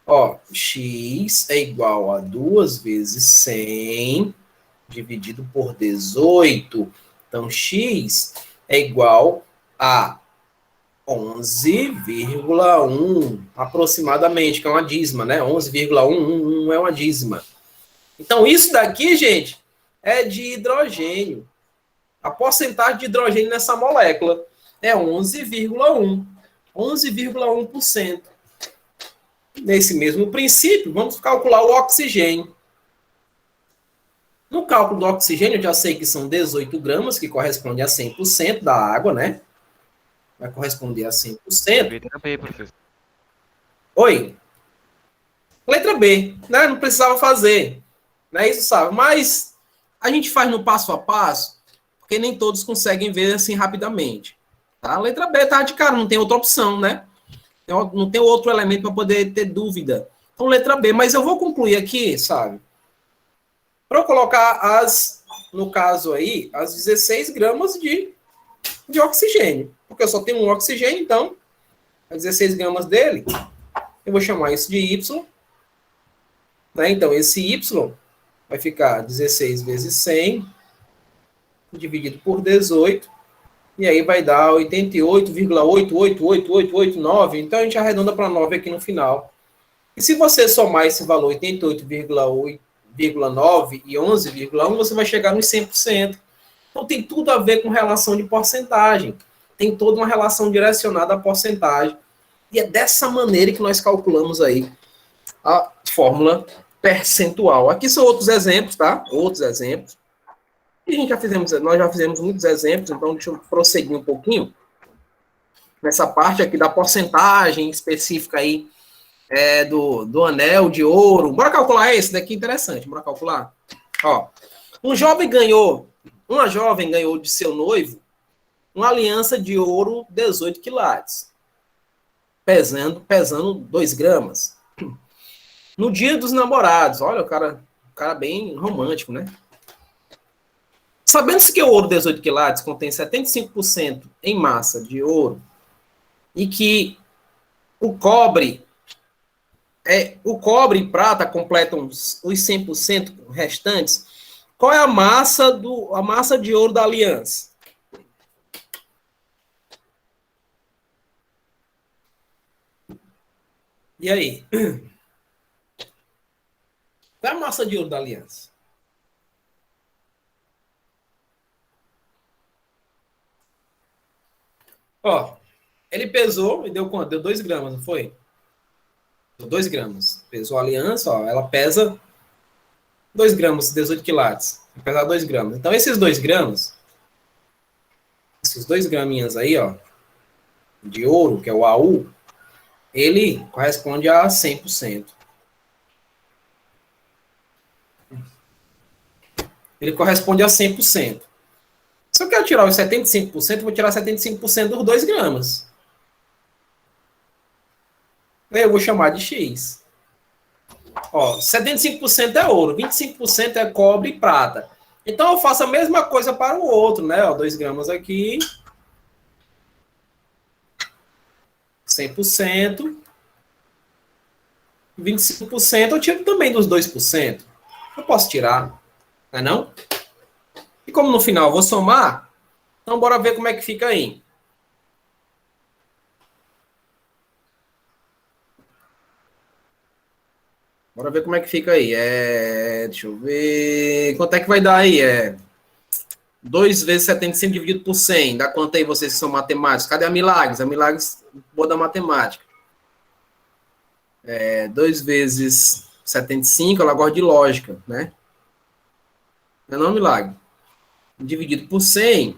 A: Ó, X é igual a 2 vezes 100 dividido por 18. Então, X é igual a 11,1 aproximadamente, que é uma dízima, né? 11,111 é uma dízima. Então, isso daqui, gente, é de hidrogênio. A porcentagem de hidrogênio nessa molécula é 11,1. 11,1%. Nesse mesmo princípio, vamos calcular o oxigênio. No cálculo do oxigênio, eu já sei que são 18 gramas, que corresponde a 100% da água, né? Vai corresponder a 100%.
B: Letra B, professor.
A: Oi? Letra B, né? Não precisava fazer. Não é isso, sabe? Mas a gente faz no passo a passo, porque nem todos conseguem ver assim rapidamente. Tá? A letra B tá de cara, não tem outra opção, né? Não tem outro elemento para poder ter dúvida. Então, letra B. Mas eu vou concluir aqui, sabe? Para eu colocar no caso aí, as 16 gramas de oxigênio. Porque eu só tenho um oxigênio, então, as 16 gramas dele, eu vou chamar isso de Y. Né? Então, esse Y vai ficar 16 vezes 100, dividido por 18, e aí vai dar 88,88889. Então, a gente arredonda para 9 aqui no final. E se você somar esse valor, 88,9 e 11,1, você vai chegar nos 100%. Então, tem tudo a ver com relação de porcentagem. Tem toda uma relação direcionada à porcentagem. E é dessa maneira que nós calculamos aí a fórmula percentual. Aqui são outros exemplos, tá? Outros exemplos. E nós já fizemos muitos exemplos, então deixa eu prosseguir um pouquinho nessa parte aqui da porcentagem específica aí do anel de ouro. Bora calcular esse daqui, interessante. Bora calcular. Ó, uma jovem ganhou de seu noivo uma aliança de ouro 18 quilates, pesando 2 gramas. No dia dos namorados, olha, o cara bem romântico, né? Sabendo-se que o ouro 18 quilates contém 75% em massa de ouro e que o cobre e prata completam os 100% restantes, qual é a massa de ouro da aliança? E aí? Qual é a massa de ouro da aliança? Ó, ele pesou e deu quanto? Deu 2 gramas, não foi? Deu 2 gramas. Pesou a aliança, ó, ela pesa 2 gramas, 18 quilates. Vai pesar 2 gramas. Então, esses 2 gramas, esses 2 graminhas aí, ó, de ouro, que é o AU, ele corresponde a 100%. Ele corresponde a 100%. Se eu quero tirar os 75%, eu vou tirar 75% dos 2 gramas. Eu vou chamar de X. Ó, 75% é ouro, 25% é cobre e prata. Então, eu faço a mesma coisa para o outro, né? Ó, 2 gramas aqui. 100%. 25% eu tiro também dos 2%. Eu posso tirar, não é não? E como no final eu vou somar, então bora ver como é que fica aí. Bora ver como é que fica aí. Deixa eu ver. Quanto é que vai dar aí? 2 vezes 75 dividido por 100. Dá quanto aí vocês que são matemáticos? Cadê a Milagres? A Milagres boa da matemática. 2 vezes 75, ela gosta de lógica, né? Não é não, Milagre? Dividido por 100,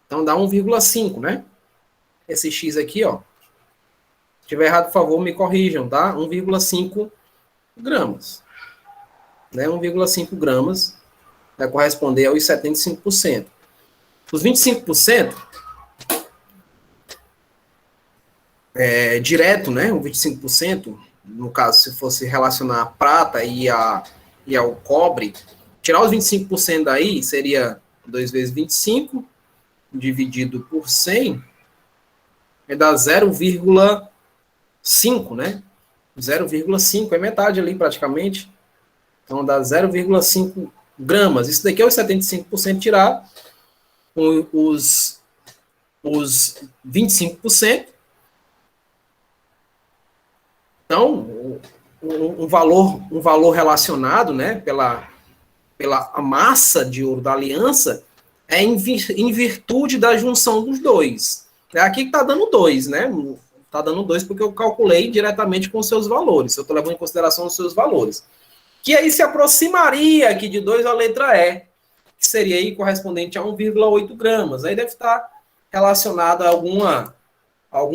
A: então dá 1,5, né? Esse X aqui, ó. Se tiver errado, por favor, me corrijam, tá? 1,5 gramas. Né? 1,5 gramas vai corresponder aos 75%. Os 25% direto, né? O 25%, no caso, se fosse relacionar a prata e ao cobre, tirar os 25% daí seria 2 vezes 25 dividido por 100 vai dar 0,5, né? 0,5 é metade ali praticamente. Então dá 0,5 gramas. Isso daqui é os 75% tirar os 25%. Então, um valor relacionado, né, pela massa de ouro da aliança é em virtude da junção dos dois. É aqui que está dando 2, né? Está dando 2 porque eu calculei diretamente com os seus valores. Eu estou levando em consideração os seus valores. Que aí se aproximaria aqui de 2 a letra E, que seria aí correspondente a 1,8 gramas. Aí deve estar relacionado a algum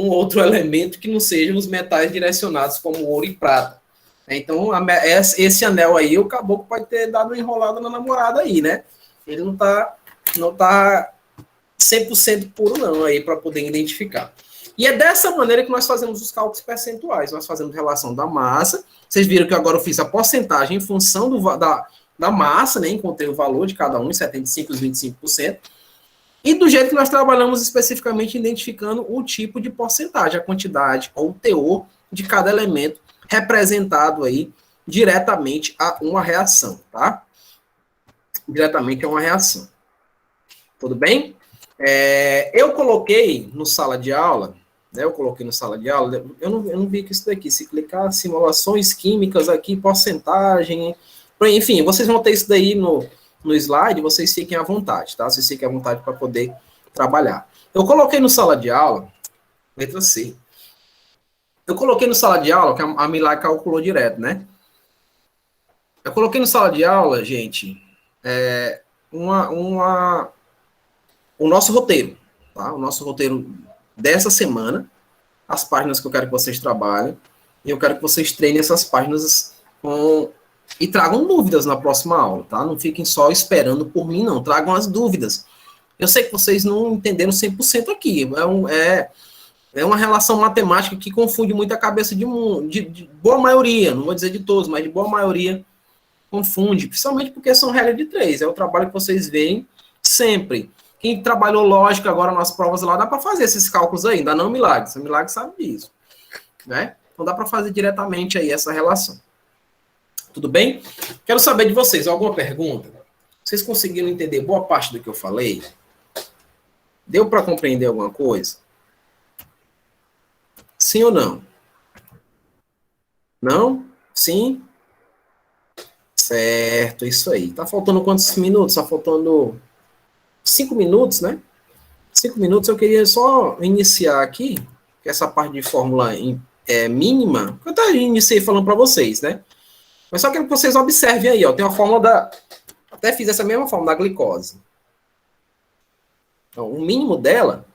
A: outro elemento que não sejam os metais direcionados, como ouro e prata. Então, esse anel aí, o caboclo pode ter dado uma enrolada na namorada aí, né? Ele não tá 100% puro não aí para poder identificar. E é dessa maneira que nós fazemos os cálculos percentuais. Nós fazemos relação da massa. Vocês viram que agora eu fiz a porcentagem em função da massa, né? Encontrei o valor de cada um, 75% e 25%. E do jeito que nós trabalhamos especificamente identificando o tipo de porcentagem, a quantidade ou o teor de cada elemento representado aí diretamente a uma reação, tá? Diretamente a uma reação. Tudo bem? Eu coloquei no sala de aula, né? Eu não vi que isso daqui, se clicar simulações químicas aqui, porcentagem, enfim, vocês vão ter isso daí no slide, vocês fiquem à vontade, tá? Vocês fiquem à vontade para poder trabalhar. Eu coloquei no sala de aula, letra C. Eu coloquei no sala de aula, que a Milagre calculou direto, né? Eu coloquei no sala de aula, gente, o nosso roteiro, tá? O nosso roteiro dessa semana, as páginas que eu quero que vocês trabalhem, e eu quero que vocês treinem essas páginas e tragam dúvidas na próxima aula, tá? Não fiquem só esperando por mim, não. Tragam as dúvidas. Eu sei que vocês não entenderam 100% aqui. É uma relação matemática que confunde muito a cabeça de boa maioria, não vou dizer de todos, mas de boa maioria confunde, principalmente porque são regra de 3. É o trabalho que vocês veem sempre. Quem trabalhou lógica agora nas provas lá, dá para fazer esses cálculos aí, ainda não Milagre. O Milagre sabe disso, né? Então dá para fazer diretamente aí essa relação. Tudo bem? Quero saber de vocês, alguma pergunta? Vocês conseguiram entender boa parte do que eu falei? Deu para compreender alguma coisa? Sim ou não? Não? Sim? Certo, isso aí. Tá faltando quantos minutos? Tá faltando 5 minutos, né? 5 minutos. Eu queria só iniciar aqui, essa parte de fórmula mínima, que eu até iniciei falando para vocês, né? Mas só quero que vocês observem aí, ó. Tem a fórmula até fiz essa mesma fórmula da glicose. Então, o mínimo dela,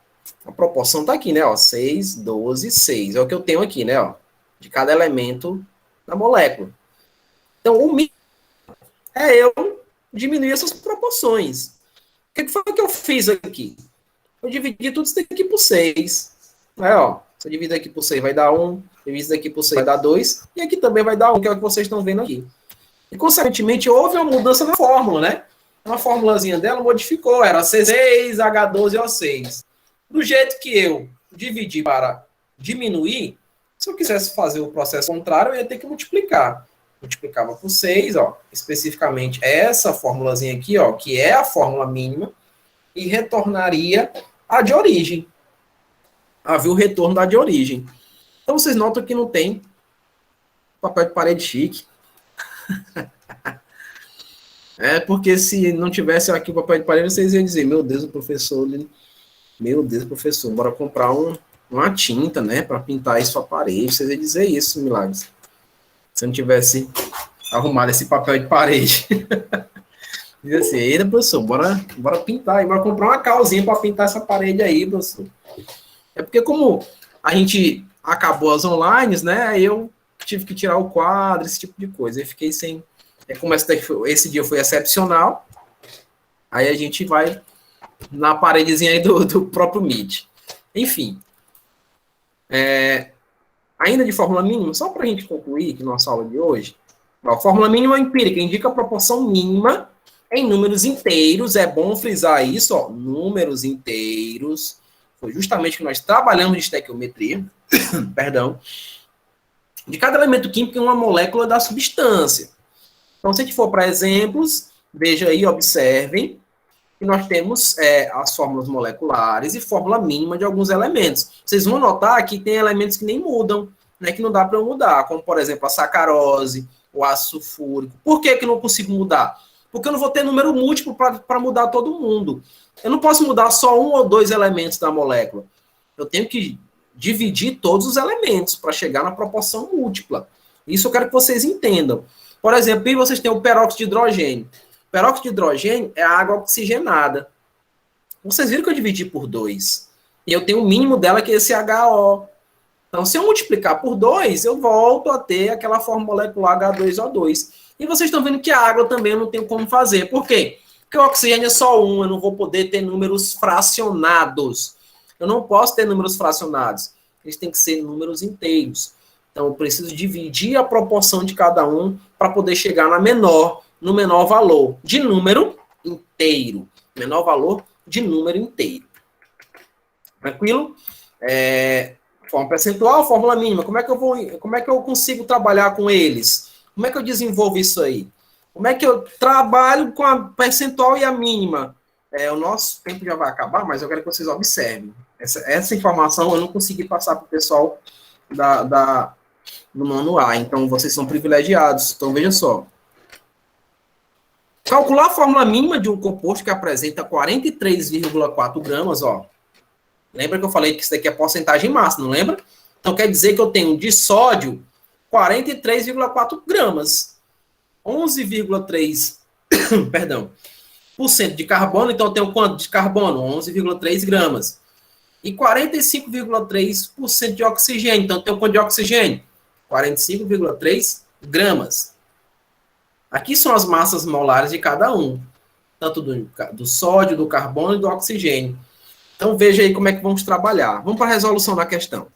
A: a proporção tá aqui, né? Ó, 6, 12, 6. É o que eu tenho aqui, né? Ó, de cada elemento da molécula. Então, o mínimo é eu diminuir essas proporções. O que foi que eu fiz aqui? Eu dividi tudo isso daqui por 6. Né, ó, se eu dividir aqui por 6 vai dar 1, dividir isso daqui por 6 vai dar 2, e aqui também vai dar 1, que é o que vocês estão vendo aqui. E, consequentemente, houve uma mudança na fórmula, né? Uma formulazinha dela modificou, era C6H12O6. Do jeito que eu dividi para diminuir, se eu quisesse fazer o processo contrário, eu ia ter que multiplicar. Multiplicava por 6, ó, especificamente essa formulazinha aqui, ó, que é a fórmula mínima, e retornaria a de origem. Havia o retorno da de origem. Então, vocês notam que não tem papel de parede chique. É porque se não tivesse aqui o papel de parede, vocês iam dizer, meu Deus, professor, bora comprar uma tinta, né, para pintar isso a parede. Vocês iam dizer isso, Milagres. Se não tivesse arrumado esse papel de parede. Diz assim, eita, professor, bora pintar, bora comprar uma calzinha para pintar essa parede aí, professor. É porque como a gente acabou as online, né, aí eu tive que tirar o quadro, esse tipo de coisa. Eu fiquei sem... Como esse dia foi excepcional, aí a gente vai na paredezinha aí do próprio Meet. Enfim. Ainda de fórmula mínima, só para a gente concluir que nossa aula de hoje, a fórmula mínima empírica indica a proporção mínima em números inteiros. É bom frisar isso, ó, números inteiros. Foi justamente que nós trabalhamos de estequiometria, perdão, de cada elemento químico em uma molécula da substância. Então, se a gente for para exemplos, veja aí, observem, que nós temos as fórmulas moleculares e fórmula mínima de alguns elementos. Vocês vão notar que tem elementos que nem mudam, né, que não dá para eu mudar, como, por exemplo, a sacarose, o ácido sulfúrico. Por que eu não consigo mudar? Porque eu não vou ter número múltiplo para mudar todo mundo. Eu não posso mudar só um ou dois elementos da molécula. Eu tenho que dividir todos os elementos para chegar na proporção múltipla. Isso eu quero que vocês entendam. Por exemplo, aí vocês têm o peróxido de hidrogênio. O peróxido de hidrogênio é a água oxigenada. Vocês viram que eu dividi por 2. E eu tenho o mínimo dela, que é esse HO. Então, se eu multiplicar por 2, eu volto a ter aquela forma molecular H2O2. E vocês estão vendo que a água também eu não tenho como fazer. Por quê? Porque o oxigênio é só 1, eu não vou poder ter números fracionados. Eu não posso ter números fracionados. Eles têm que ser números inteiros. Então, eu preciso dividir a proporção de cada um para poder chegar no menor valor de número inteiro. Menor valor de número inteiro. Tranquilo? Forma percentual, fórmula mínima. Como é que eu consigo trabalhar com eles? Como é que eu desenvolvo isso aí? Como é que eu trabalho com a percentual e a mínima? O nosso tempo já vai acabar, mas eu quero que vocês observem. Essa informação eu não consegui passar para o pessoal do nono A. Então, vocês são privilegiados. Então, veja só. Calcular a fórmula mínima de um composto que apresenta 43,4 gramas, ó. Lembra que eu falei que isso daqui é porcentagem máxima, não lembra? Então, quer dizer que eu tenho de sódio 43,4 gramas. 11,3, perdão, por cento de carbono. Então, eu tenho quanto de carbono? 11,3 gramas. E 45,3% de oxigênio. Então, eu tenho quanto de oxigênio? 45,3 gramas. Aqui são as massas molares de cada um. Tanto do sódio, do carbono e do oxigênio. Então, veja aí como é que vamos trabalhar. Vamos para a resolução da questão. O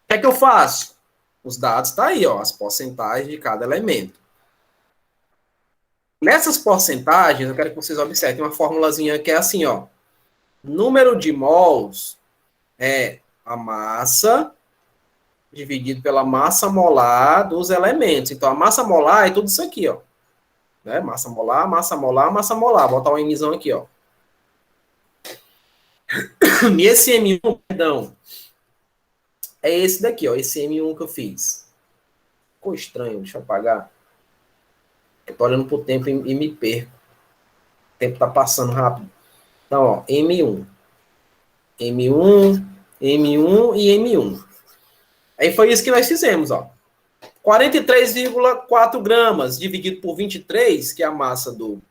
A: que é que eu faço? Os dados estão aí, ó, as porcentagens de cada elemento. Nessas porcentagens, eu quero que vocês observem uma formulazinha que é assim, ó. Número de mols é a massa dividido pela massa molar dos elementos. Então, a massa molar é tudo isso aqui, ó. Né? Massa molar, massa molar, massa molar. Vou botar um Mzão aqui, ó. E esse M1, perdão, é esse daqui, ó. Esse M1 que eu fiz. Ficou estranho, deixa eu apagar. Eu tô olhando pro tempo e me perco. O tempo tá passando rápido. Então, ó, M1. M1, M1 e M1. Aí foi isso que nós fizemos, ó. 43,4 gramas dividido por 23, que é a massa do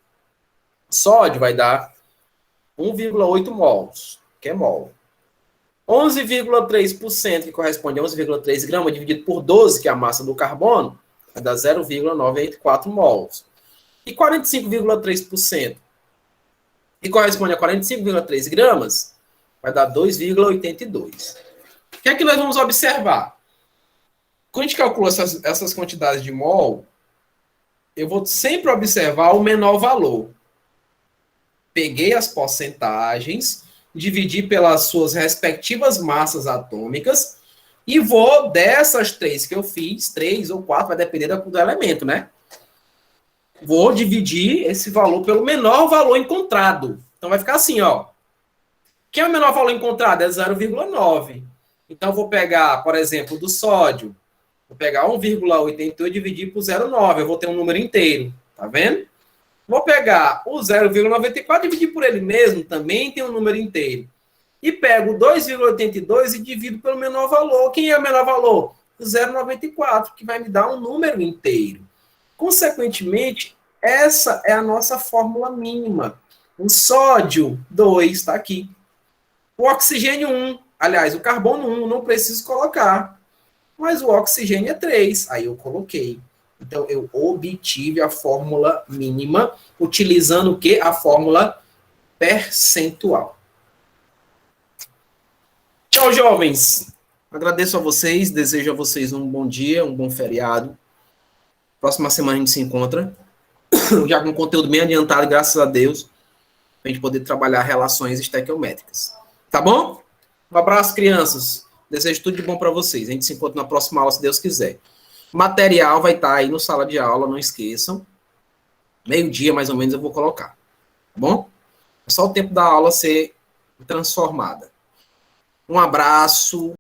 A: sódio, vai dar 1,8 mols, que é mol. 11,3%, que corresponde a 11,3 gramas, dividido por 12, que é a massa do carbono, vai dar 0,984 mols. E 45,3%, que corresponde a 45,3 gramas, vai dar 2,82. O que é que nós vamos observar? Quando a gente calcula essas quantidades de mol, eu vou sempre observar o menor valor. Peguei as porcentagens, dividi pelas suas respectivas massas atômicas e vou, dessas três que eu fiz, 3 ou 4, vai depender do elemento, né? Vou dividir esse valor pelo menor valor encontrado. Então vai ficar assim, ó. Quem é o menor valor encontrado? É 0,9. Então vou pegar, por exemplo, do sódio. Vou pegar 1,88 e dividir por 0,9. Eu vou ter um número inteiro. Tá vendo? Vou pegar o 0,94 e dividir por ele mesmo. Também tem um número inteiro. E pego 2,82 e divido pelo menor valor. Quem é o menor valor? O 0,94, que vai me dar um número inteiro. Consequentemente, essa é a nossa fórmula mínima. O sódio, 2, está aqui. O oxigênio, 1. Aliás, o carbono, 1, não preciso colocar. Mas o oxigênio é 3. Aí eu coloquei. Então, eu obtive a fórmula mínima, utilizando o quê? A fórmula percentual. Tchau, jovens. Agradeço a vocês, desejo a vocês um bom dia, um bom feriado. Próxima semana a gente se encontra, já com conteúdo bem adiantado, graças a Deus, para a gente poder trabalhar relações estequiométricas. Tá bom? Um abraço, crianças. Desejo tudo de bom para vocês. A gente se encontra na próxima aula, se Deus quiser. Material vai estar aí no sala de aula, não esqueçam. Meio-dia, mais ou menos, eu vou colocar. Tá bom? É só o tempo da aula ser transformada. Um abraço.